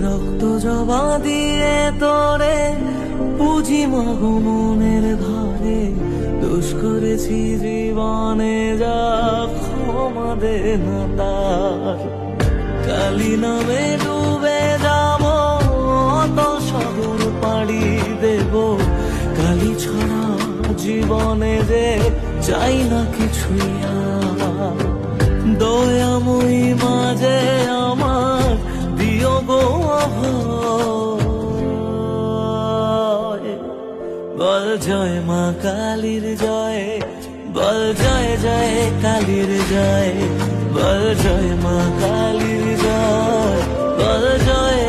রক্ত জবা দিয়ে তোরে পুজি মাগো মনের ঘরে, দোষ করেছি জীবনে যা ক্ষমা দে না তার। কালি নামে ডুবে যাব অত সাগর পাড়ি দেব, কালি ছাড়া জীবনে যে চাই না কিছুই আর। দয়াময়ী মাঝে আমার দিও গো অভয়, বল জয় মা কালীর জয়, বল জয় জয় কালীর জয়, বল জয় মা কালীর জয়, বল জয়